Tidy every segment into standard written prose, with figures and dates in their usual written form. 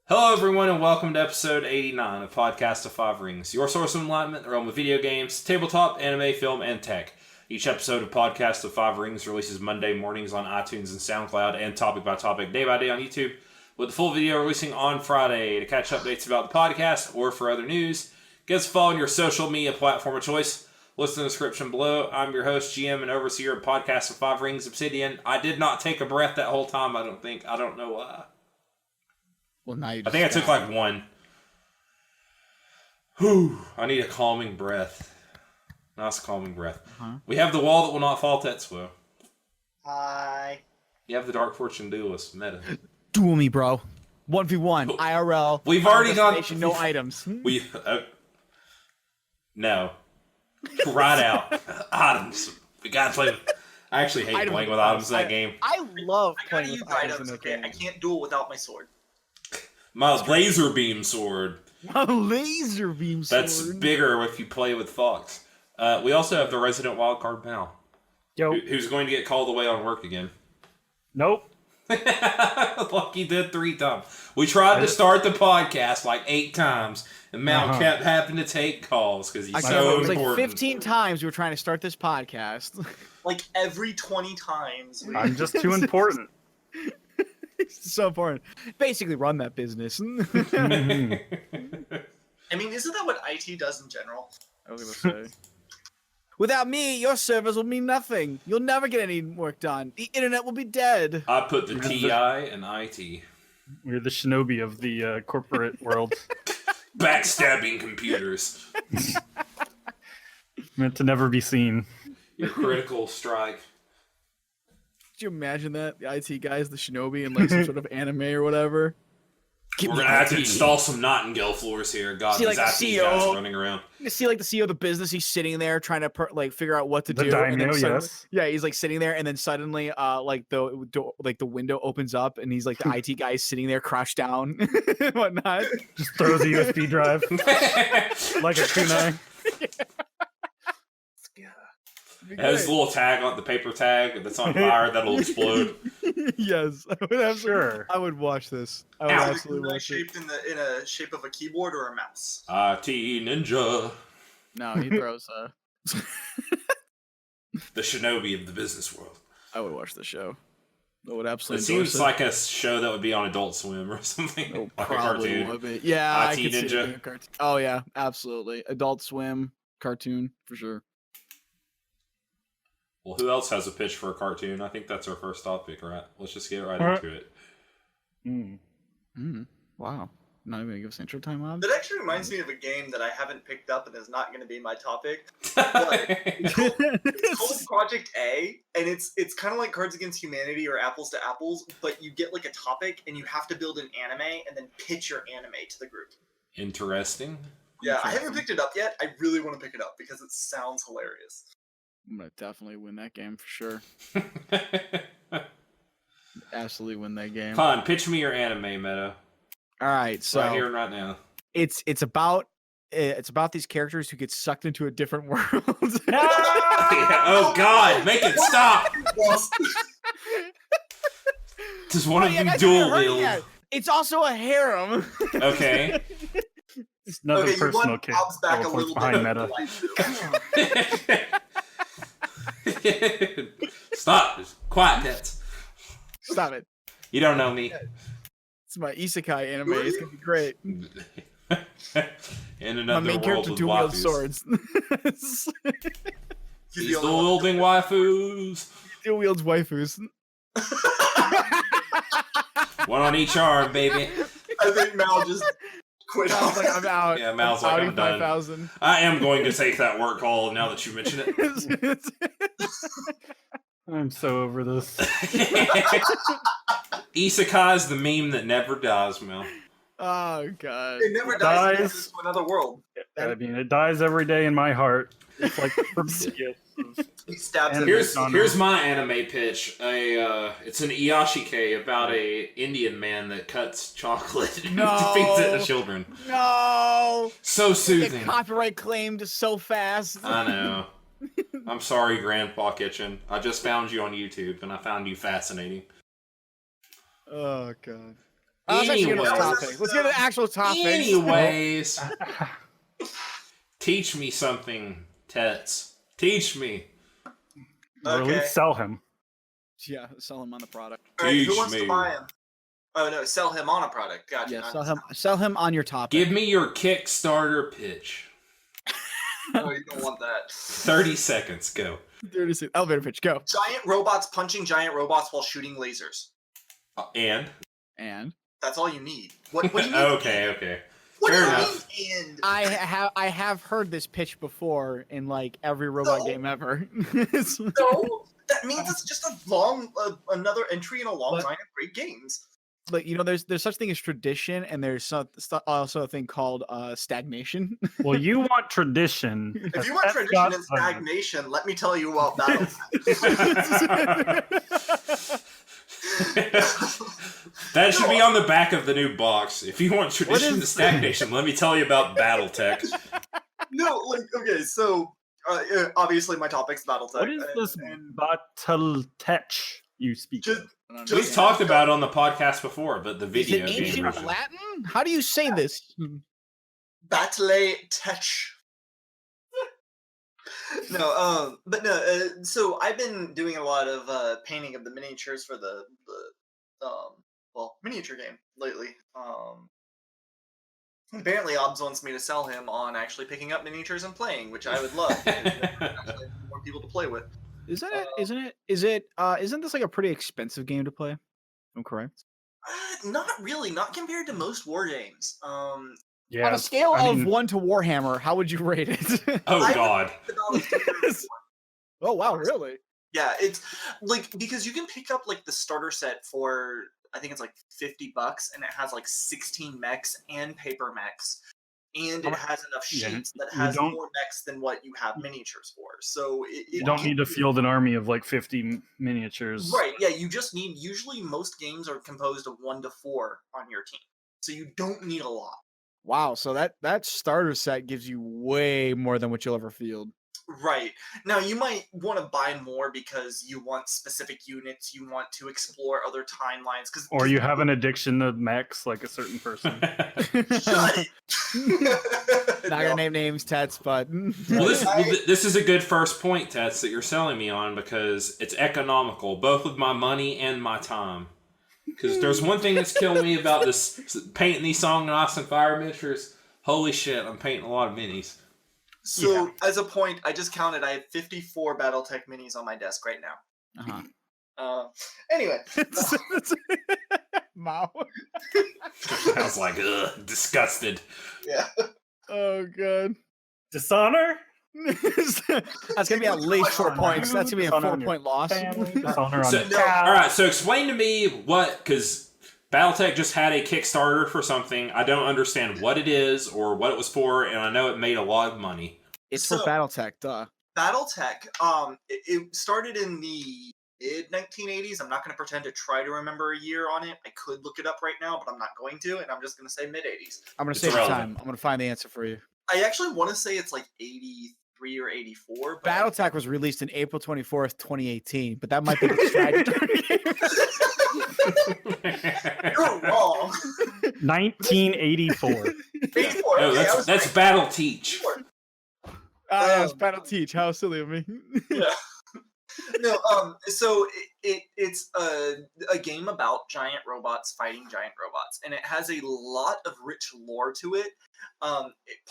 Hello everyone and welcome to episode 89 of Podcast of Five Rings, your source of enlightenment in the realm of video games, tabletop, anime, film, and tech. Each episode of Podcast of Five Rings releases Monday mornings on iTunes and SoundCloud and topic by topic, day by day on YouTube, with the full video releasing on Friday. To catch updates about the podcast or for other news, get us following your social media platform of choice. Listen in the description below. I'm your host, GM, and overseer of Podcast of Five Rings, Obsidian. I did not take a breath that whole time, I don't think. I don't know why. Well, now you I think I took like one. Whew. I need a calming breath. Nice calming breath. We have the wall that will not fall, Tetsuo. Hi. You have the Dark Fortune Duelist, meta. Duel me, bro. 1v1, IRL. We've already gone... No items. No. Right out. Items. We gotta play with... I actually hate playing with items in that game. I love playing use with items in items. that Okay, game. I can't duel without my sword. My laser beam sword. My laser beam sword. That's bigger if you play with Fox. We also have the resident wildcard Mao. Yo. Who's going to get called away on work again. Nope. Like he did 3 times. We tried to start the podcast like 8 times, and Mao kept having to take calls because he's so It was important. like 15 times we were trying to start this podcast. Like every 20 times. I'm just too important. It's so important. Basically, run that business. I mean, isn't that what IT does in general? I was gonna say. Without me, your servers will mean nothing. You'll never get any work done. The internet will be dead. I put the TI in IT. We're the shinobi of the corporate world. Backstabbing computers. Meant to never be seen. Your critical strike. Could you imagine that? The IT guys, the shinobi, and like some sort of anime or whatever. We're gonna have to install some Nightingale floors here. God, See, these like, IT CEO guys running around. You see, like the CEO of the business, he's sitting there trying to figure out what to The do. daimyo, and then suddenly, yes. Yeah, he's like sitting there, and then suddenly, like the window opens up, and he's like the IT guy is sitting there, crouched down, and whatnot. Just throws a USB drive like a kunai. It has a little tag on the paper tag that's on fire that'll explode. Yes, I would absolutely. Sure. I would watch this. I would Is absolutely it watch it. shaped in a shape of a keyboard or a mouse? IT Ninja. No, he throws. The shinobi of the business world. I would watch the show. I would It absolutely. seems like a show that would be on Adult Swim or something. Oh, like a probably cartoon. would be. Yeah, I IT could see it Ninja. being a cartoon. Oh yeah, absolutely. Adult Swim cartoon for sure. Well, who else has a pitch for a cartoon? I think that's our first topic, right? Let's just get right into it. Wow. Not even gonna give us intro time on. That actually reminds me of a game that I haven't picked up and is not going to be my topic. But it's called Project A, and it's kind of like Cards Against Humanity or Apples to Apples, but you get like a topic and you have to build an anime and then pitch your anime to the group. Interesting. Yeah, I haven't picked it up yet. I really want to pick it up because it sounds hilarious. I'm gonna definitely win that game for sure. Absolutely win that game. Fine, pitch me your anime, Meta. All right, so Right here and right now. it's about these characters who get sucked into a different world. Yeah, oh God, make it stop! Does one of you dual wield? It's also a harem. Okay. It's another Okay, you personal want kick. Bob's back a Teleports little behind bit. meta. Stop. Just quiet, Tets. Stop it. You don't know me. It's my isekai anime. It's gonna be great. In My another main world character with dual wields waifus. swords. He's the wielding waifus. Dual wields waifus. One on each arm, baby. I think Mal just quit. I was like, I'm out. Yeah, Mal's like, I'm done. 5,000. I am going to take that work call now that you mention it. I'm so over this. Isekai is the meme that never dies, Mel. Oh god. It never dies. It Dies. goes to another world. I mean, it dies every day in my heart. It's like the Prometheus of He stabs And him. Here's my anime pitch. It's an Iyashikei about a Indian man that cuts chocolate and No. feeds it to children. No. So Get soothing. copyright claimed so fast. I know. I'm sorry, Grandpa Kitchen. I just found you on YouTube and I found you fascinating. Oh god. Let's actually get to the Anyways. topic. Let's get to the actual topic. Anyways, teach me something, Tets. Teach me. Or at Okay. least sell him. Yeah, sell him on the product. All right, who Teach wants me. to buy him? Oh no, sell him on a product. Gotcha. Yeah, not sell him on your topic. Give me your Kickstarter pitch. No, you don't want that. 30 seconds, go. Elevator pitch, go. Giant robots punching giant robots while shooting lasers. And? That's all you need. What do you need? Okay. What Fair do you enough. mean and? I have heard this pitch before in like every robot No. game ever. No, that means it's just a long, another entry in a long line of great games. But you know, there's such thing as tradition, and there's also a thing called stagnation. Well, you want tradition. If you want That's tradition got and fun. stagnation, let me tell you about Battletech. That should be on the back of the new box. If you want tradition and stagnation, let me tell you about Battletech. No, like, okay, so obviously my topic's Battletech. What is this Battletech you speak Just- of? We've talked about it on the podcast before, but the Is video it game ancient version. Latin? How do you say this? Battletech. No, but no. So I've been doing a lot of painting of the miniatures for the miniature game lately. Apparently, Obs wants me to sell him on actually picking up miniatures and playing, which I would love. Actually, more people to play with. Isn't this like a pretty expensive game to play? If I'm correct. Not really. Not compared to most war games. Yeah, On a scale I of mean, 1 to Warhammer, how would you rate it? Oh, I God. would put it on a Oh wow, really? Yeah, it's like because you can pick up like the starter set for I think it's like $50, and it has like 16 mechs and paper mechs, and it has enough Yeah, sheets that you has don't- more mechs than what you have miniatures for. So you don't need to field an army of like 50 miniatures. Right? Yeah, you just need. Usually, most games are composed of 1 to 4 on your team, so you don't need a lot. Wow, so that starter set gives you way more than what you'll ever field. Right. Now, you might want to buy more because you want specific units, you want to explore other timelines. Or you have an addiction to mechs like a certain person. Shut it! Not gonna name names, Tets, but This is a good first point, Tets, that you're selling me on because it's economical, both with my money and my time. Because there's one thing that's killing me about this painting these Song and Austin Fire miniatures. Holy shit, I'm painting a lot of minis. So, as a point, I just counted. I have 54 Battletech minis on my desk right now. Anyway, Mao. I was like, ugh, disgusted. yeah. Oh god. Dishonor? That's gonna be at least 4 points. That's gonna be a Dishonor on 4-point loss. Family, dishonor on So, the all right, so explain to me what, because Battletech just had a Kickstarter for something. I don't understand what it is or what it was for, and I know it made a lot of money. It's So- for Battletech, duh. Battletech, it started in the mid-1980s. I'm not going to pretend to try to remember a year on it. I could look it up right now, but I'm not going to, and I'm just going to say mid-80s. I'm gonna It's save irrelevant. time. I'm gonna find the answer for you. I actually want to say it's like 83 or 84. But Battletech was released in April 24th, 2018, but that might be the You're wrong. 1984. 84. No, Okay, I was that's right. Battle Teach. yes, Battleteach. How silly of me. Yeah. No, so it's a game about giant robots fighting giant robots, and it has a lot of rich lore to it.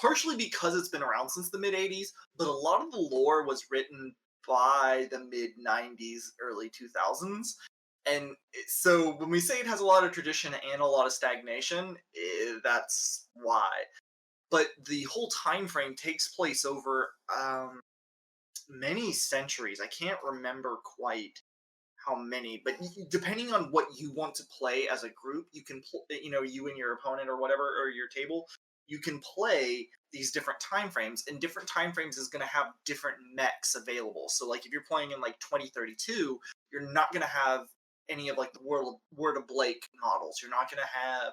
Partially because it's been around since the mid '80s, but a lot of the lore was written by the mid '90s, early 2000s, and so when we say it has a lot of tradition and a lot of stagnation, that's why. But the whole time frame takes place over many centuries. I can't remember quite how many, but depending on what you want to play as a group, you can, you and your opponent or whatever, or your table, you can play these different time frames, and different time frames is going to have different mechs available. So, like, if you're playing in like 2032, you're not going to have any of like the Word of Blake models. You're not going to have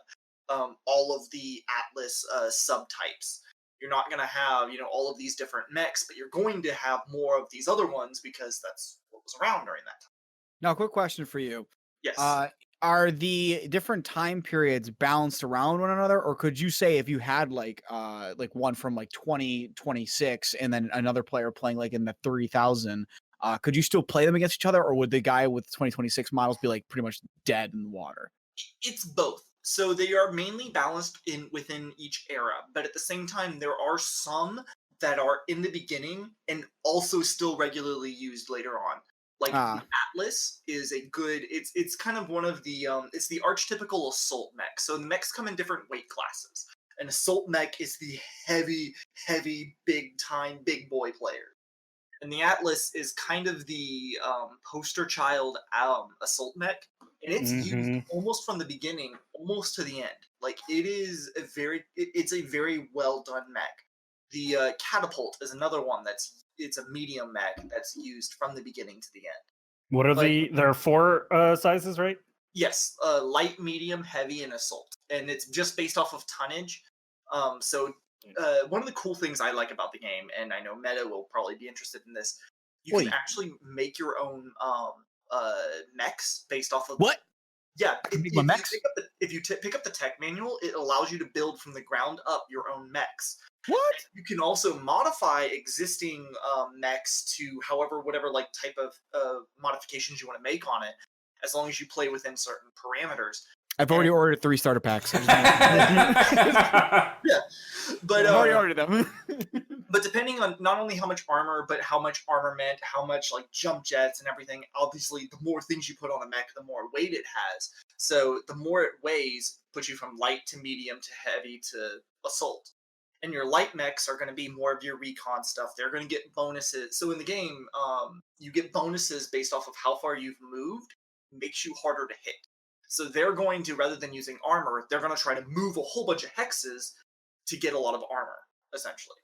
all of the Atlas subtypes. You're not going to have, all of these different mechs, but you're going to have more of these other ones because that's what was around during that time. Now, quick question for you. Yes. are the different time periods balanced around one another, or could you say if you had like one from like 2026 and then another player playing like in the 3000, could you still play them against each other, or would the guy with 2026 models be like pretty much dead in the water? It's both. So they are mainly balanced within each era, but at the same time, there are some that are in the beginning and also still regularly used later on. Like the Atlas is a good. It's kind of one of the it's the archetypical assault mech. So the mechs come in different weight classes. An assault mech is the heavy, big time, big boy player. And the Atlas is kind of the poster child assault mech, and it's used almost from the beginning, almost to the end. Like it's a very well done mech. The Catapult is another one it's a medium mech that's used from the beginning to the end. What are there are 4 sizes, right? Yes, light, medium, heavy, and assault, and it's just based off of tonnage. One of the cool things I like about the game, and I know Meta will probably be interested in this, you can actually make your own mechs based off of what? Yeah, if you pick pick up the tech manual, it allows you to build from the ground up your own mechs. What? You can also modify existing mechs to whatever like type of modifications you want to make on it, as long as you play within certain parameters. I've already ordered 3 starter packs. Yeah, but I've already ordered them. But depending on not only how much armor, but how much armament, how much like jump jets and everything, obviously the more things you put on a mech, the more weight it has. So the more it weighs, puts you from light to medium to heavy to assault. And your light mechs are going to be more of your recon stuff. They're going to get bonuses. So in the game, you get bonuses based off of how far you've moved. It makes you harder to hit. So they're going to, rather than using armor, they're going to try to move a whole bunch of hexes to get a lot of armor, essentially.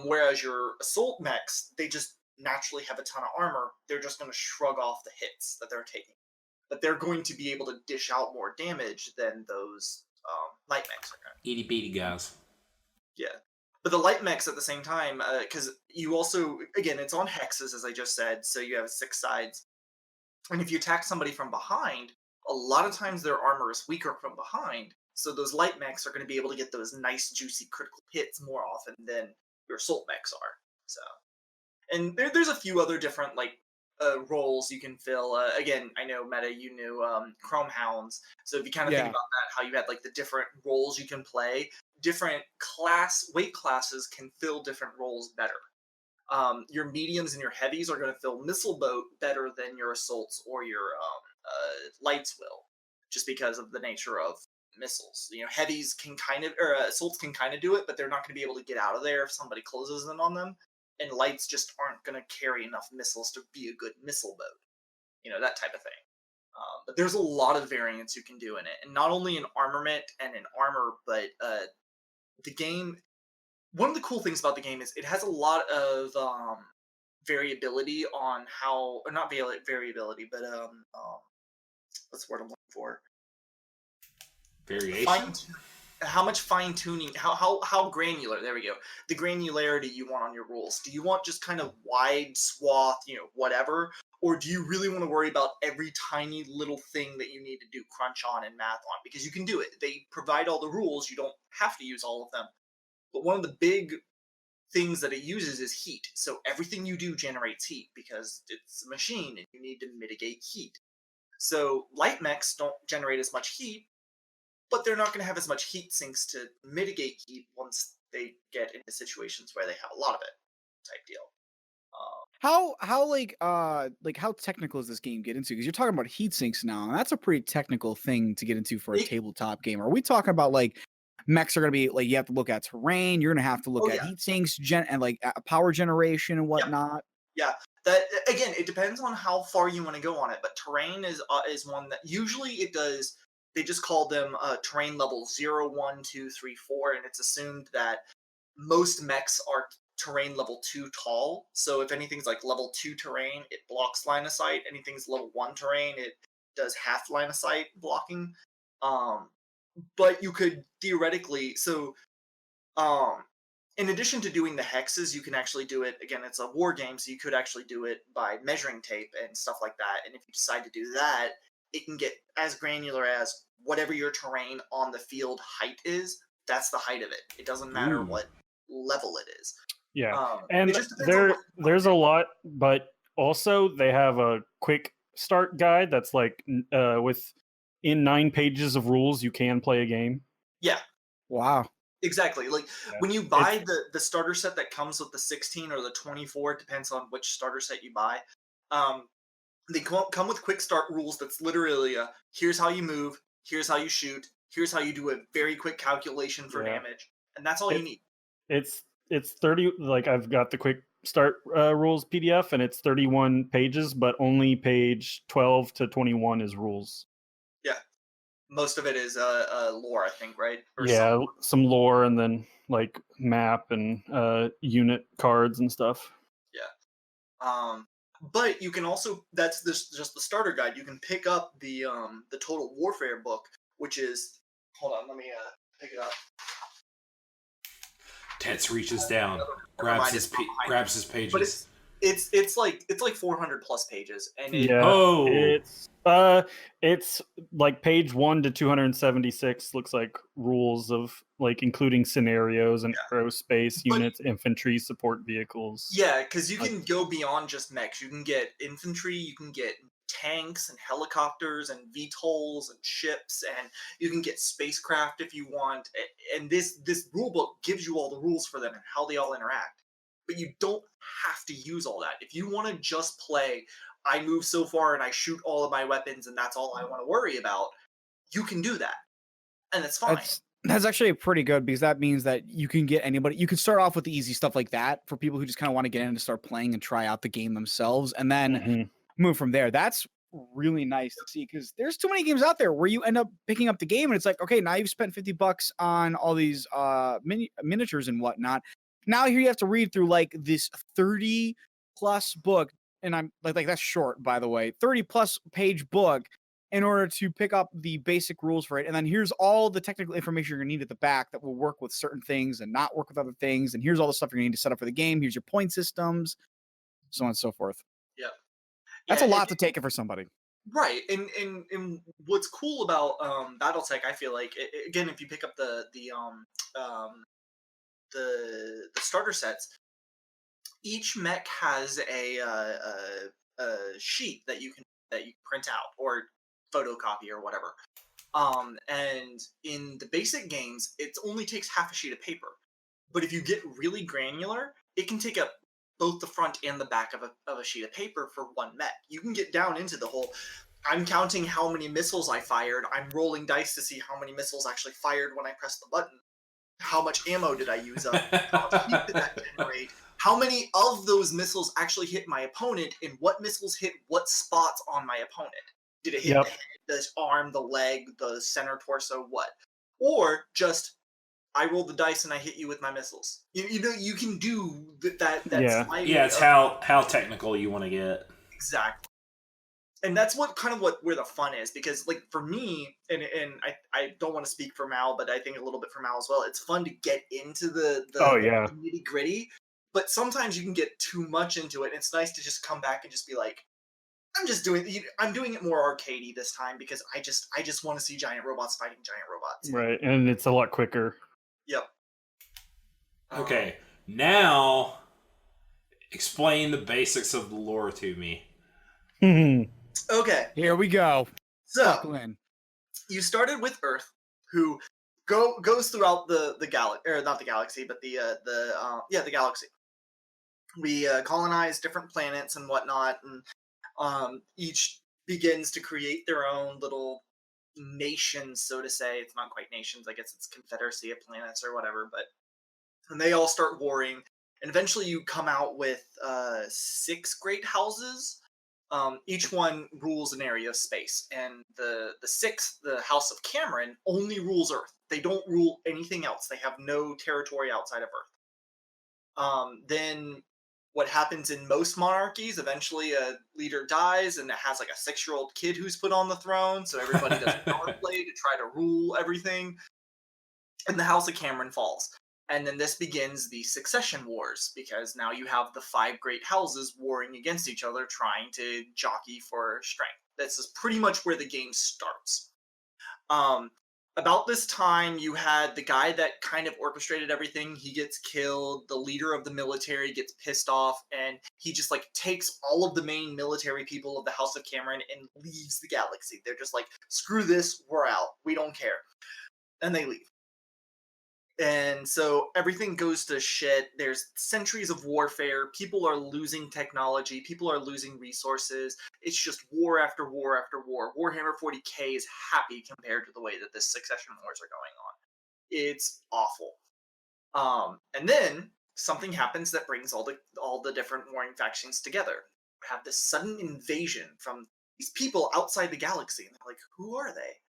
Whereas your assault mechs, they just naturally have a ton of armor. They're just going to shrug off the hits that they're taking. But they're going to be able to dish out more damage than those light mechs are going to. Itty bitty guys. Yeah. But the light mechs at the same time, because you also, again, it's on hexes, as I just said, so you have 6 sides. And if you attack somebody from behind, a lot of times their armor is weaker from behind, so those light mechs are going to be able to get those nice, juicy critical hits more often than your assault mechs are. So, and there's a few other different roles you can fill. Again, I know Meta, you knew Chrome Hounds, so if you kind of think about that, how you had like the different roles you can play, different weight classes can fill different roles better. Your mediums and your heavies are going to fill missile boat better than your assaults or your lights will, just because of the nature of missiles. Heavies can assaults can kind of do it, but they're not going to be able to get out of there if somebody closes in on them. And lights just aren't going to carry enough missiles to be a good missile boat. That type of thing. But there's a lot of variants you can do in it, and not only in armament and in armor, but the game. One of the cool things about the game is it has a lot of variability on how, or not variability, but what's the word I'm looking for? Variation. How much fine tuning? How granular? There we go. The granularity you want on your rules. Do you want just kind of wide swath, whatever, or do you really want to worry about every tiny little thing that you need to do crunch on and math on? Because you can do it. They provide all the rules. You don't have to use all of them. But one of the big things that it uses is heat. So everything you do generates heat because it's a machine and you need to mitigate heat. So light mechs don't generate as much heat, but they're not going to have as much heat sinks to mitigate heat once they get into situations where they have a lot of it, type deal. How technical is this game get into? Because you're talking about heat sinks now, and that's a pretty technical thing to get into for a tabletop game. Are we talking about mechs are going to be you have to look at terrain, you're going to have to look at heat sinks and power generation and whatnot? Yeah. That, again, it depends on how far you want to go on it, but terrain is one that usually it does. They just call them terrain level 0, 1, 2, 3, 4, and it's assumed that most mechs are terrain level 2 tall. So if anything's like level 2 terrain, it blocks line of sight. Anything's level 1 terrain, it does half line of sight blocking. But you could theoretically, in addition to doing the hexes, you can actually do it, again, it's a war game, so you could actually do it by measuring tape and stuff like that. And if you decide to do that, it can get as granular as whatever your terrain on the field height is. That's the height of it. It doesn't matter Ooh. what level it is. Yeah, It and just depends on what there's a lot, but also they have a quick start guide that's like in 9 pages of rules you can play a game. Yeah, Wow. exactly. Like Yeah. when you buy the starter set that comes with the 16 or the 24, it depends on which starter set you buy. They come with quick start rules. That's literally here's how you move, here's how you shoot, here's how you do a very quick calculation for Yeah. damage, and that's all you need. It's 30, like I've got the quick start rules PDF, and it's 31 pages, but only page 12 to 21 is rules. Yeah, most of it is lore, I think, right? Or Yeah, some lore, and then like map and unit cards and stuff. Yeah. But you can also, that's just the starter guide. You can pick up the Total Warfare book, which is, hold on, let me pick it up. Tets reaches down, grabs his pages. But it's like 400 plus pages, and it, Yeah, it's like page 1 to 276 looks like rules of like including scenarios and aerospace units, infantry, support vehicles. Yeah, because you can go beyond just mechs. You can get infantry, you can get tanks and helicopters and VTOLs and ships, and you can get spacecraft if you want. And this rulebook gives you all the rules for them and how they all interact. But you don't have to use all that. If you want to just play, I move so far and I shoot all of my weapons and that's all I want to worry about, you can do that. And it's fine. That's actually pretty good, because that means that you can get anybody. You can start off with the easy stuff like that for people who just kind of want to get in and start playing and try out the game themselves, and then move from there. That's really nice to see, because there's too many games out there where you end up picking up the game and it's like, okay, now you've spent $50 on all these miniatures and whatnot. Now here you have to read through like this 30 plus book, and I'm like that's short, by the way, 30 plus page book, in order to pick up the basic rules for it. And then here's all the technical information you're gonna need at the back that will work with certain things and not work with other things. And here's all the stuff you're gonna need to set up for the game. Here's your point systems, so on and so forth. Yeah. That's a lot to take it for somebody. Right. And what's cool about Battletech, I feel like, again, if you pick up the starter sets, each mech has a sheet that you print out or photocopy or whatever. And in the basic games, it only takes half a sheet of paper. But if you get really granular, it can take up both the front and the back of a sheet of paper for one mech. You can get down into the whole, I'm counting how many missiles I fired, I'm rolling dice to see how many missiles actually fired when I pressed the button. How much ammo did I use up? How much heat did that generate? How many of those missiles actually hit my opponent, and what missiles hit what spots on my opponent? Did it hit the head, the arm, the leg, the center torso, what? Or just, I rolled the dice and I hit you with my missiles. You know, you can do that. Yeah, it's how technical you want to get. Exactly. And that's where the fun is, because like for me, and I don't want to speak for Mal, but I think a little bit for Mal as well. It's fun to get into the nitty gritty, but sometimes you can get too much into it. And it's nice to just come back and just be like, I'm doing it more arcadey this time, because I just want to see giant robots fighting giant robots. Right, and it's a lot quicker. Yep. Okay, now explain the basics of the lore to me. Okay. Here we go. So you started with Earth, who goes throughout the galaxy, or not the galaxy, but the galaxy. We colonize different planets and whatnot, and each begins to create their own little nations, so to say. It's not quite nations, I guess it's confederacy of planets or whatever, and they all start warring, and eventually you come out with 6 great houses. Each one rules an area of space, and the 6th, the House of Cameron, only rules Earth. They don't rule anything else. They have no territory outside of Earth. Then what happens in most monarchies, eventually a leader dies, and it has like a 6-year-old kid who's put on the throne, so everybody does power play to try to rule everything, and the House of Cameron falls. And then this begins the succession wars, because now you have the 5 great houses warring against each other, trying to jockey for strength. This is pretty much where the game starts. About this time, you had the guy that kind of orchestrated everything. He gets killed. The leader of the military gets pissed off, and he just like takes all of the main military people of the House of Cameron and leaves the galaxy. They're just like, screw this, we're out. We don't care. And they leave. And so everything goes to shit. There's centuries of warfare. People are losing technology. People are losing resources. It's just war after war after war. Warhammer 40k is happy compared to the way that this Succession Wars are going on. It's awful. And then something happens that brings all the different warring factions together. We have this sudden invasion from these people outside the galaxy. And they're like, who are they?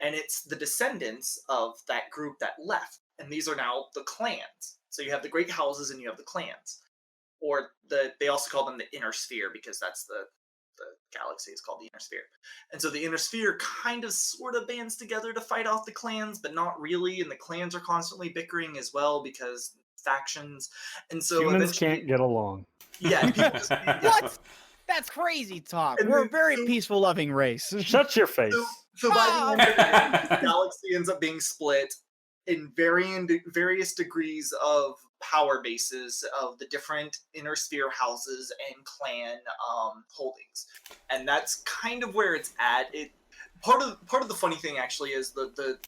And it's the descendants of that group that left. And these are now the clans. So you have the great houses and you have the clans. Or they also call them the inner sphere, because that's the galaxy is called the inner sphere. And so the inner sphere kind of sort of bands together to fight off the clans, but not really. And the clans are constantly bickering as well because factions. And so humans can't get along. Yeah. People just, What? That's crazy talk. And We're then- a very peaceful, loving race. Shut your face. So by the end of it, the galaxy ends up being split in various degrees of power bases of the different inner sphere houses and clan holdings, and that's kind of where it's at. Part of the funny thing actually is the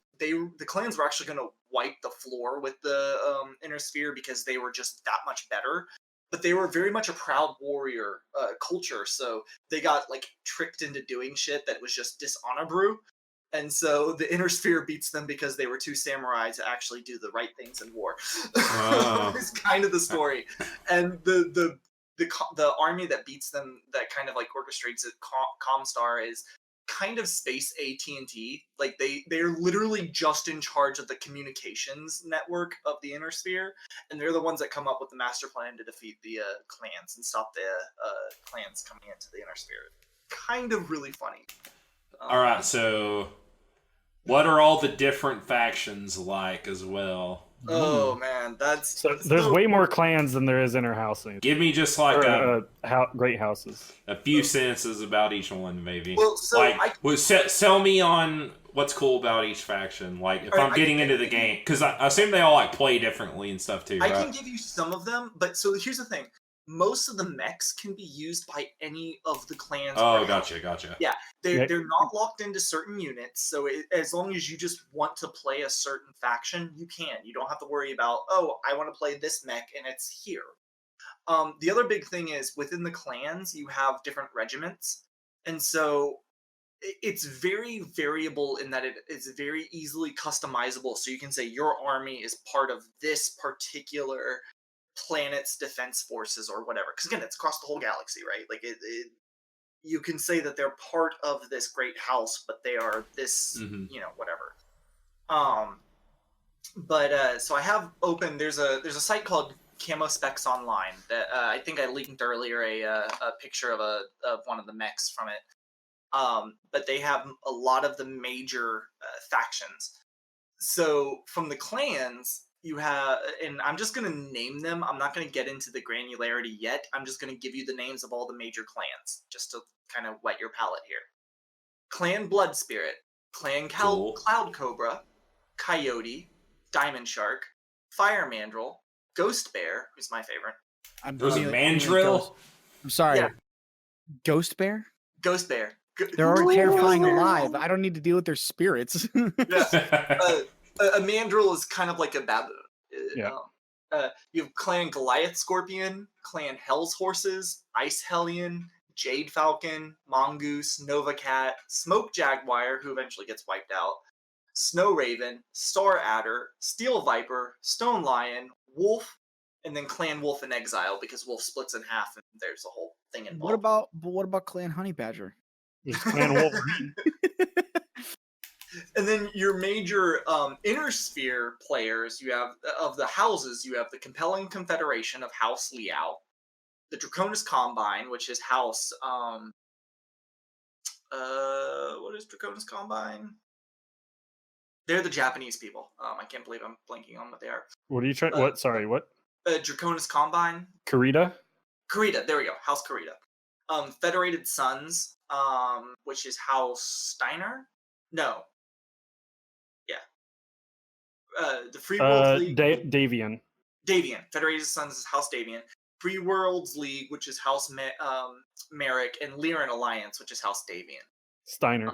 clans were actually going to wipe the floor with the inner sphere because they were just that much better. But they were very much a proud warrior culture, so they got like tricked into doing shit that was just dishonor brew. And so the inner sphere beats them because they were too samurai to actually do the right things in war. Wow. It's kind of the story. And the army that beats them, that kind of like orchestrates it, Comstar, is kind of space AT&T. Like they're literally just in charge of the communications network of the inner sphere, and they're the ones that come up with the master plan to defeat the clans and stop the clans coming into the inner sphere. Kind of really funny. All right, so what are all the different factions like as well? Oh man, There's way more clans than there is inner houses. Give me just like Great houses. a few sentences about each one, maybe. Well, so like, sell me on what's cool about each faction. Like, if I'm getting into the game, because I assume they all like play differently and stuff too. I right? can give you some of them, but so here's the thing: most of the mechs can be used by any of the clans. Oh, gotcha. Yeah, they're not locked into certain units, so as long as you just want to play a certain faction, you can. You don't have to worry about, oh, I want to play this mech and it's here. The other big thing is within the clans, you have different regiments, and so it's very variable in that it's very easily customizable. So you can say your army is part of this particular planet's defense forces or whatever, because again, it's across the whole galaxy, right? Like you can say that they're part of this great house, but they are this, whatever. So I have open. There's a site called Camo Specs Online that I think I linked earlier a picture of one of the mechs from it. But they have a lot of the major factions. So from the clans, you have, and I'm just going to name them. I'm not going to get into the granularity yet. I'm just going to give you the names of all the major clans, just to kind of whet your palate here. Clan Blood Spirit, Clan Cloud Cobra, Coyote, Diamond Shark, Fire Mandrill, Ghost Bear, who's my favorite. There's a Mandrill? I'm sorry. Yeah. Ghost Bear? Ghost Bear. They're already terrifying alive. I don't need to deal with their spirits. Yeah. A mandrill is kind of like a baboon. You have Clan Goliath Scorpion, Clan Hell's Horses, Ice Hellion, Jade Falcon, Mongoose, Nova Cat, Smoke Jaguar, who eventually gets wiped out, Snow Raven, Star Adder, Steel Viper, Stone Lion, Wolf, and then Clan Wolf in Exile, because Wolf splits in half and there's a whole thing involved. What about Clan Honey Badger? Clan Wolverine. And then your major inner sphere players, you have, of the houses, you have the Compelling Confederation of House Liao, the Draconis Combine, which is House, what is Draconis Combine? They're the Japanese people. I can't believe I'm blanking on what they are. What are you trying? What? Sorry, what? Draconis Combine. Kurita? Kurita, there we go. House Kurita. Federated Sons, which is House Steiner. No, yeah, the Free Worlds League. Davian. Davian. Federated Sons is House Davian. Free Worlds League, which is House Merrick, and Lyran Alliance, which is House Davian. Steiner.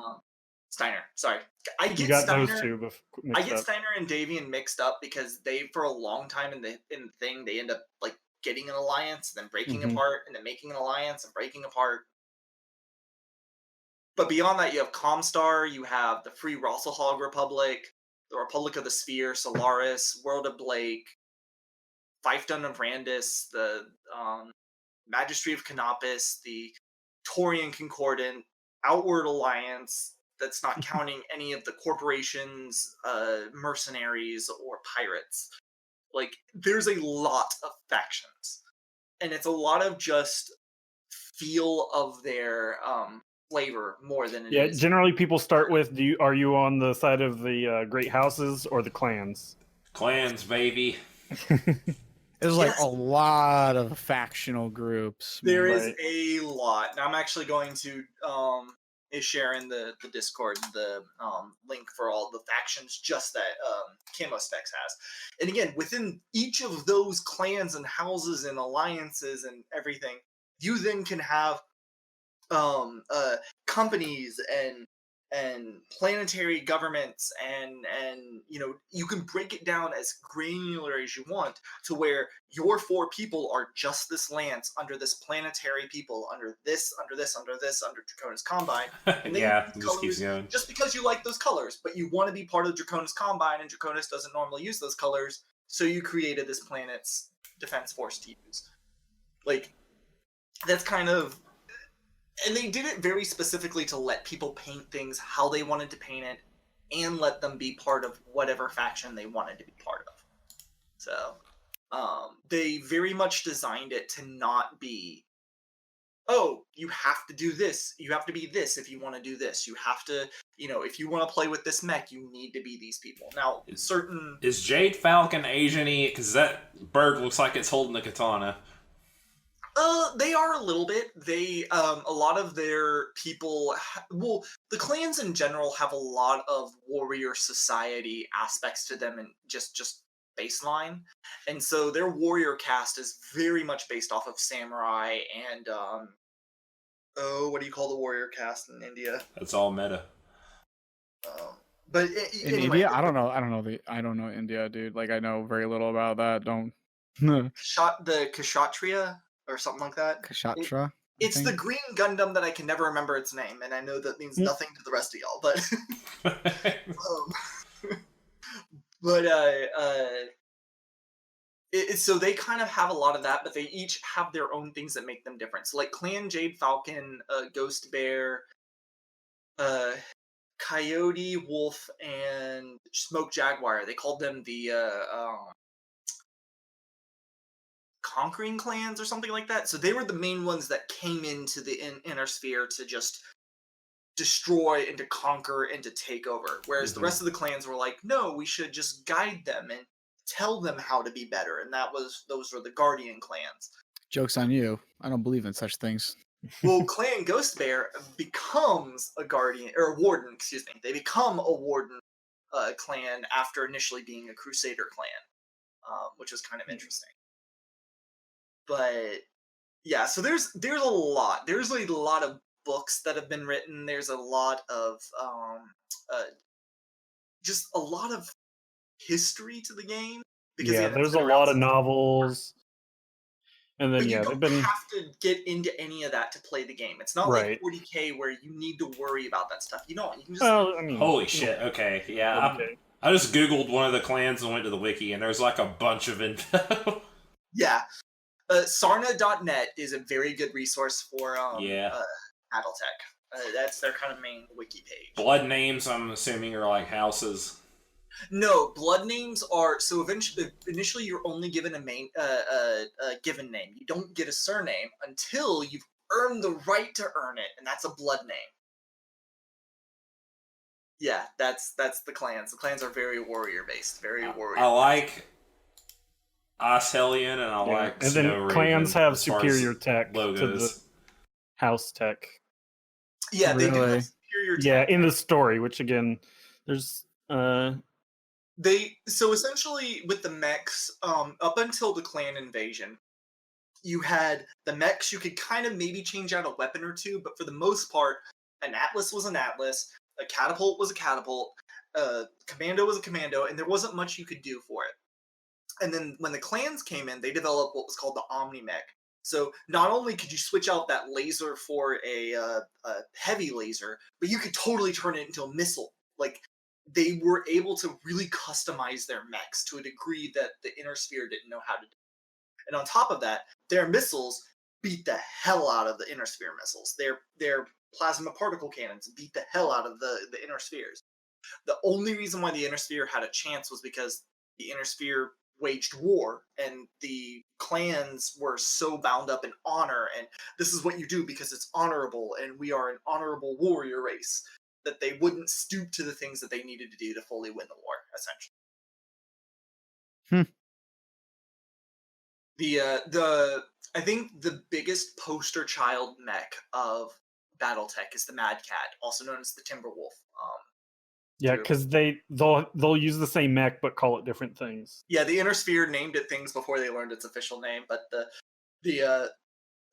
Steiner. Sorry, I get You got Steiner. those two I mixed get up. Steiner and Davian mixed up because they, for a long time in the thing, they end up like getting an alliance, then breaking apart, and then making an alliance and breaking apart. But beyond that, you have Comstar, you have the Free Rosselhog Republic, the Republic of the Sphere, Solaris, World of Blake, Fiefdom of Randus, the Magistry of Canopus, the Taurian Concordant, Outward Alliance, that's not counting any of the corporations, mercenaries, or pirates. Like, there's a lot of factions. And it's a lot of just feel of their flavor more than it is. Generally people start with, are you on the side of the great houses or the clans? Clans, baby. There's like a lot of factional groups. There is a lot. Now I'm actually going to share in the Discord the link for all the factions just that Camo Specs has. And again, within each of those clans and houses and alliances and everything, you then can have companies and planetary governments and you know, you can break it down as granular as you want to where your 4 people are just this lance under this planetary people under Draconis Combine. And Yeah, it just keeps going. Just because you like those colors, but you want to be part of Draconis Combine, and Draconis doesn't normally use those colors, so you created this planet's defense force to use. Like, that's kind of... And they did it very specifically to let people paint things how they wanted to paint it and let them be part of whatever faction they wanted to be part of. So, they very much designed it to not be, oh, you have to do this. You have to be this if you want to do this. You have to, you know, if you want to play with this mech, you need to be these people. Now, Is Jade Falcon Asian-y? Because that bird looks like it's holding a katana. They are a little bit. They, a lot of their people, the clans in general have a lot of warrior society aspects to them and just baseline. And so their warrior cast is very much based off of samurai and, what do you call the warrior cast in India? That's all meta. But in anyway, India, I don't know India, dude. Like, I know very little about that. Don't. the Kshatriya or something like that. Kashatra. It's the green Gundam that I can never remember its name, and I know that means nothing to the rest of y'all, but so they kind of have a lot of that, but they each have their own things that make them different. So like Clan Jade Falcon, Ghost Bear, Coyote, Wolf, and Smoke Jaguar, they called them the Conquering Clans or something like that. So they were the main ones that came into the inner sphere to just destroy and to conquer and to take over. Whereas the rest of the clans were like, no, we should just guide them and tell them how to be better. And those were the Guardian clans. Joke's on you. I don't believe in such things. Well, Clan Ghost Bear becomes a Guardian, or a Warden, excuse me. They become a Warden clan after initially being a Crusader clan, which is kind of interesting. But yeah, so there's a lot. There's a lot of books that have been written. There's a lot of just a lot of history to the game. Because there's a lot of novels. And then but you don't have to get into any of that to play the game. It's not like 40K where you need to worry about that stuff. You don't. You can just holy shit. Okay, yeah. Okay. I just googled one of the clans and went to the wiki, and there's like a bunch of info. Yeah. Sarna.net is a very good resource for Battletech. That's their kind of main wiki page. Blood names, I'm assuming, are like houses. No, blood names are initially you're only given a given name. You don't get a surname until you've earned the right to earn it, and that's a blood name. Yeah, that's the clans. The clans are very warrior based, very warrior. I like Ashelion and I like and Snow then Raven clans have as far superior as tech logos. House Tech. Yeah, they do Really? have superior tech. Yeah, in the story, which again, there's So essentially with the mechs, up until the clan invasion, you had the mechs, you could kind of maybe change out a weapon or two, but for the most part, an Atlas was an Atlas, a Catapult was a Catapult, a Commando was a Commando, and there wasn't much you could do for it. And then when the clans came in, they developed what was called the Omni Mech. So not only could you switch out that laser for a heavy laser, but you could totally turn it into a missile. Like, they were able to really customize their mechs to a degree that the Inner Sphere didn't know how to do. And on top of that, their missiles beat the hell out of the Inner Sphere missiles. Their plasma particle cannons beat the hell out of the Inner Spheres. The only reason why the Inner Sphere had a chance was because the Inner Sphere waged war, and the clans were so bound up in honor, and this is what you do because it's honorable, and we are an honorable warrior race, that they wouldn't stoop to the things that they needed to do to fully win the war, essentially. I think the biggest poster child mech of Battletech is the Mad Cat, also known as the Timberwolf. yeah, because they'll use the same mech but call it different things. Yeah, the Inner Sphere named it things before they learned its official name, but the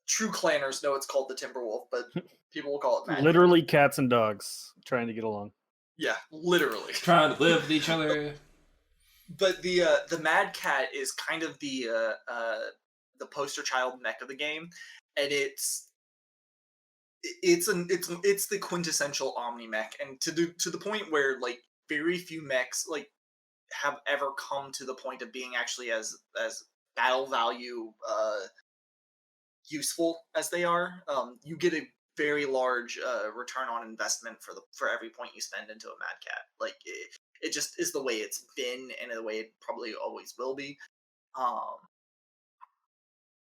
true clanners know it's called the Timberwolf, but people will call it Mad Literally cats and dogs trying to get along. Yeah, literally. Trying to live with each other. But the Mad Cat is kind of the poster child mech of the game, and it's the quintessential Omni Mech, and to the point where like very few mechs like have ever come to the point of being actually as battle value useful as they are. You get a very large return on investment for every point you spend into a Mad Cat. Like it just is the way it's been, and the way it probably always will be.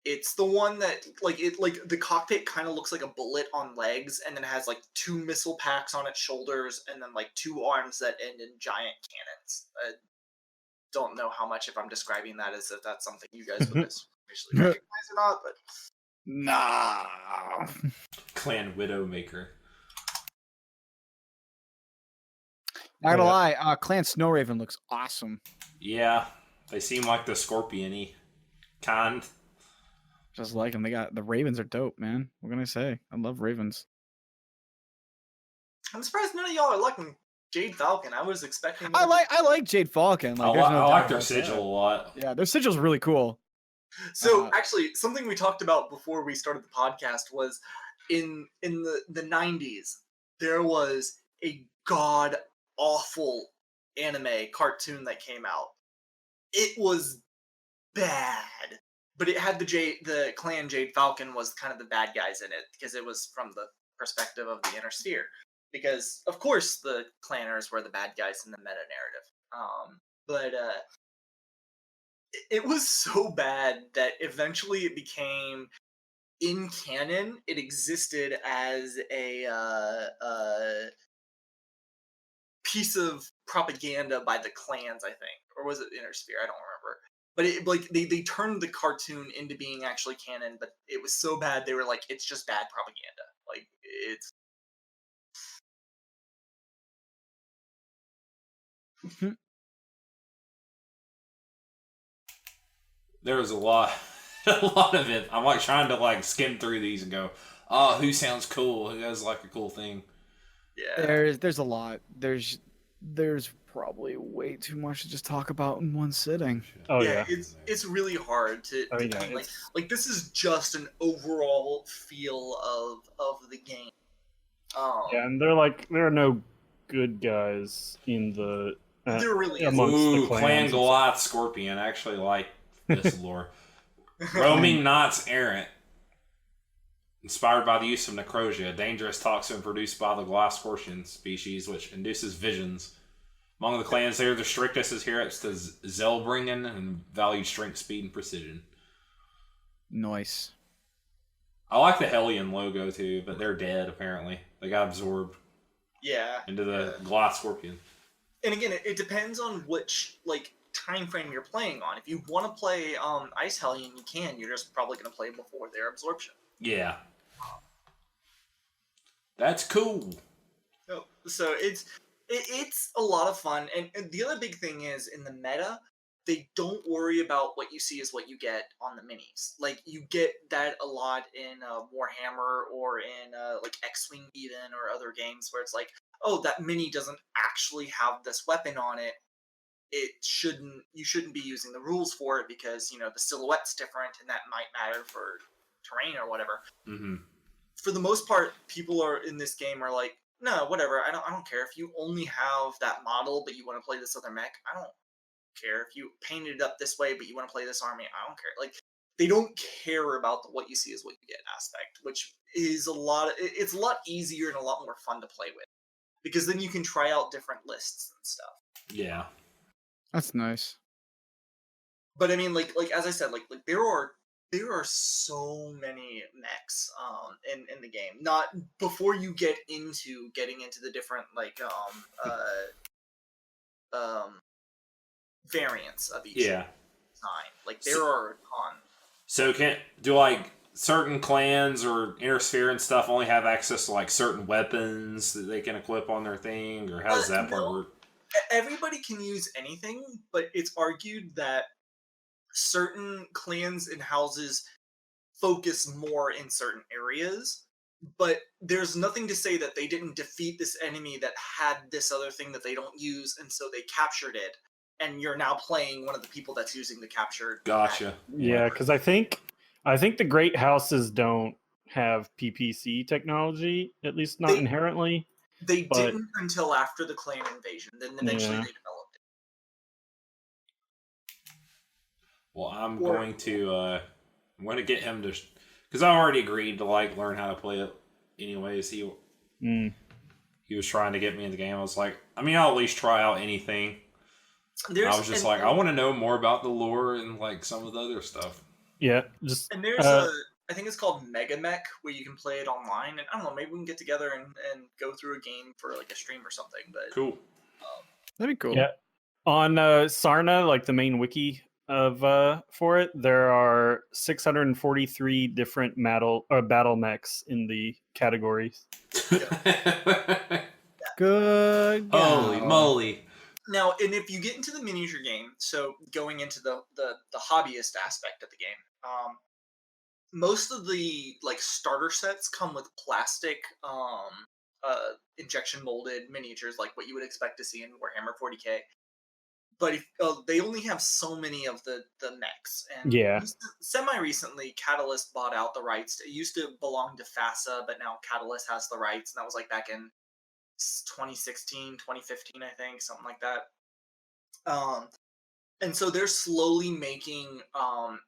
It's the one that like the cockpit kind of looks like a bullet on legs, and then it has like 2 missile packs on its shoulders, and then like 2 arms that end in giant cannons. I don't know how much if I'm describing that as if that's something you guys would especially recognize or not, but Nah. Clan Widowmaker. Not gonna lie, Clan Snowraven looks awesome. Yeah, they seem like the Scorpion-y kind. Just like them. They got the Ravens are dope, man. What can I say? I love Ravens. I'm surprised none of y'all are liking Jade Falcon. I was expecting. I like Jade Falcon. Like, I like their sigil a lot. Yeah, their sigil's really cool. So actually, something we talked about before we started the podcast was in the 90s, there was a god awful anime cartoon that came out. It was bad, but it had the clan Jade Falcon was kind of the bad guys in it because it was from the perspective of the Inner Sphere. Because of course the clanners were the bad guys in the meta narrative. But it was so bad that eventually it became, in canon, it existed as a piece of propaganda by the clans, I think. Or was it Inner Sphere? I don't remember. But it, like they turned the cartoon into being actually canon, but it was so bad they were like, it's just bad propaganda. Like, it's... There was a lot of it. I'm like trying to like skim through these and go, oh, who sounds cool? Who has like a cool thing? Yeah. There's a lot. There's probably way too much to just talk about in one sitting. Oh yeah. It's really hard to like this is just an overall feel of the game. Yeah, and there are no good guys in the there really amongst the clans. Clan Goliath Scorpion. I actually like this lore. Roaming Knights Errant. Inspired by the use of necrosia, a dangerous toxin produced by the Goliath Scorpion species, which induces visions. Among the clans, they are the strictest adherents to Zelbringen and valued strength, speed, and precision. Nice. I like the Hellion logo too, but they're dead apparently. They got absorbed. Yeah. Into the Goliath Scorpion. And again, it depends on which like time frame you're playing on. If you want to play Ice Hellion, you can. You're just probably going to play before their absorption. Yeah. That's cool. So it's a lot of fun, and the other big thing is in the meta, they don't worry about what you see is what you get on the minis. Like you get that a lot in Warhammer or in like X-Wing even or other games where it's like, oh, that mini doesn't actually have this weapon on it. You shouldn't be using the rules for it because the silhouette's different and that might matter for terrain or whatever. Mm-hmm. For the most part, people are in this game are like, no, whatever. I don't care if you only have that model, but you want to play this other mech. I don't care if you painted it up this way, but you want to play this army. I don't care. Like they don't care about the what you see is what you get aspect, which is it's a lot easier and a lot more fun to play with because then you can try out different lists and stuff. Yeah, That's nice. But I mean, like as I said, like there are so many mechs in the game. Not before you getting into the different variants of each design. Like there are a ton. So do like certain clans or intersphere and stuff only have access to like certain weapons that they can equip on their thing, or how does that part work? Everybody can use anything, but it's argued that certain clans and houses focus more in certain areas, but there's nothing to say that they didn't defeat this enemy that had this other thing that they don't use, and so they captured it, and you're now playing one of the people that's using the captured. Gotcha. Yeah, because I think the great houses don't have PPC technology, at least not inherently. They didn't until after the clan invasion. Then eventually they developed it. Well, I'm going to get him to, because I already agreed to like learn how to play it. Anyways, he was trying to get me in the game. I was like, I mean, I'll at least try out anything. I was just like, I want to know more about the lore and like some of the other stuff. Yeah, and there's I think it's called Mega Mech, where you can play it online. And I don't know, maybe we can get together and go through a game for like a stream or something. But cool. That'd be cool. Yeah, on Sarna, like the main wiki of for it, there are 643 different battle mechs in the categories. Good. Holy moly! Now, and if you get into the miniature game, so going into the hobbyist aspect of the game, most of the like starter sets come with plastic injection molded miniatures, like what you would expect to see in Warhammer 40k. But if, they only have so many of the mechs, and semi recently, Catalyst bought out the rights. It used to belong to FASA, but now Catalyst has the rights, and that was like back in 2016, 2015, I think, something like that. And so they're slowly making,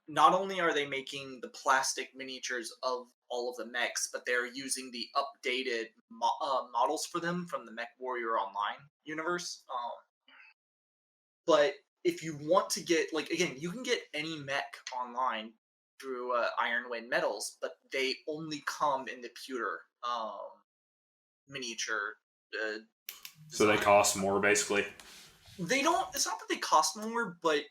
not only are they making the plastic miniatures of all of the mechs, but they're using the updated models for them from the Mech Warrior Online universe. But if you want to get, like, again, you can get any mech online through Iron Wind Metals, but they only come in the pewter miniature. So they cost more, basically. They don't. It's not that they cost more, but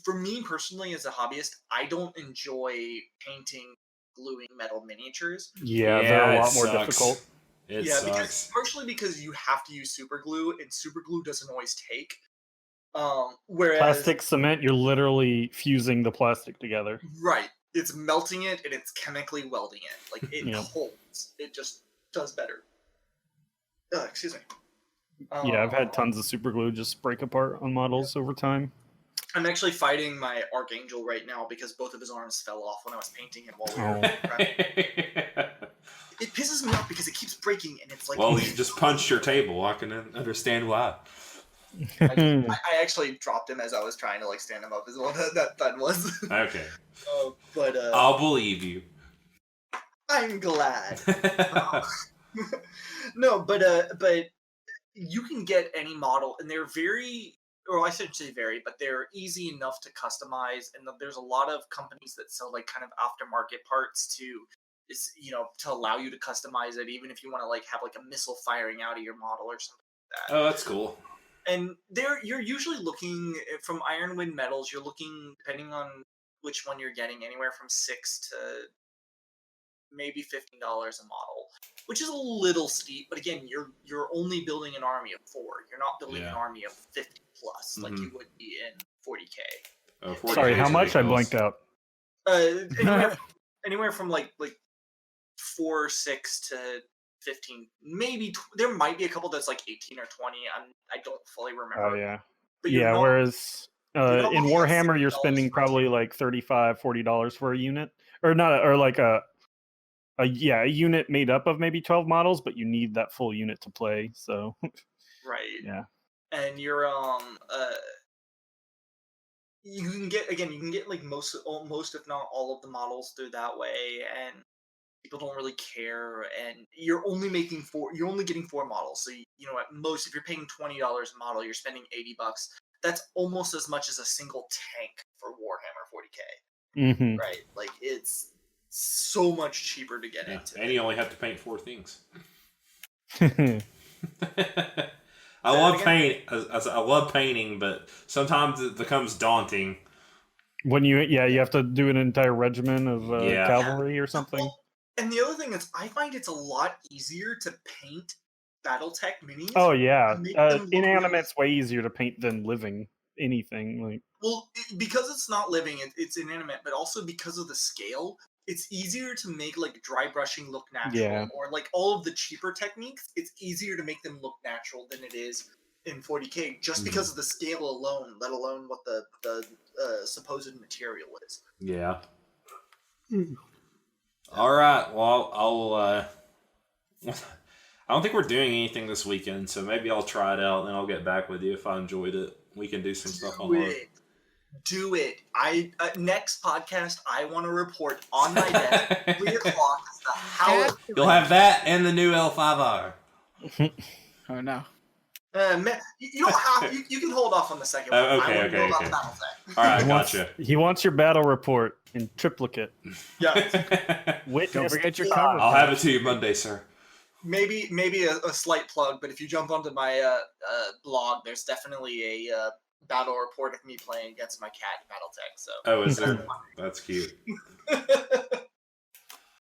for me personally, as a hobbyist, I don't enjoy painting, gluing metal miniatures. Yeah, they're a lot more difficult. It sucks. Partially because you have to use super glue, and super glue doesn't always take. Whereas plastic cement, you're literally fusing the plastic together. Right. It's melting it and it's chemically welding it. Like it holds. It just does better. Excuse me. Yeah, I've had tons of super glue just break apart on models over time. I'm actually fighting my Archangel right now because both of his arms fell off when I was painting him while we were prepping. It pisses me off because it keeps breaking and it's like... Well, you just punched your table. I can understand why. I actually dropped him as I was trying to like stand him up as well. That was. Okay. But I'll believe you. I'm glad. No, but you can get any model, and they're very, or I shouldn't say very, but they're easy enough to customize. And there's a lot of companies that sell like kind of aftermarket parts to allow you to customize it, even if you want to like have like a missile firing out of your model or something like that. Oh, that's cool. And you're usually looking from Iron Wind Metals. You're looking, depending on which one you're getting, anywhere from $6 to maybe $15 a model. model, which is a little steep. But again, you're only building an army of 4. You're not building an army of 50 plus like you would be in 40K. Oh, 40K Sorry, how is much? I ridiculous. blanked out. Anywhere from like 4, 6 to 15, maybe there might be a couple that's like 18 or 20. I don't fully remember. Oh yeah. But you're Yeah, not- whereas not in looking at Warhammer you're $60 spending for a probably like $35, $40 for a unit. Or not, or like a unit made up of maybe 12 models, but you need that full unit to play. So right. yeah. And you're you can get like most if not all of the models through that way, and people don't really care, and you're only getting 4 models. So you know, at most, if you're paying $20 a model, you're spending $80. That's almost as much as a single tank for Warhammer 40K. Mm-hmm. Right? Like, it's so much cheaper to get into. And you only have to paint 4 things. Mm-hmm. I love paint. I love painting, but sometimes it becomes daunting. When you have to do an entire regiment of cavalry or something. Well, and the other thing is, I find it's a lot easier to paint Battletech minis. Oh yeah, inanimate's way easier to paint than living anything. Like, well, because it's not living, it's inanimate, but also because of the scale, it's easier to make like dry brushing look natural, or like all of the cheaper techniques. It's easier to make them look natural than it is in 40K, just because of the scale alone, let alone what the supposed material is. Yeah. All right. Well, I'll. I don't think we're doing anything this weekend, so maybe I'll try it out and then I'll get back with you if I enjoyed it. We can do some stuff online. Do it. Next podcast, I want to report on my desk 3 o'clock as to how. You'll have that and the new L5R. Oh no. You don't have. You can hold off on the second one. Okay. All right, gotcha. He wants your battle report in triplicate. Yeah. Don't forget your cover. I'll have it to you Monday, sir. Maybe a slight plug, but if you jump onto my blog, there's definitely a battle report of me playing against my cat in Battletech. So. Oh, is there? That's cute.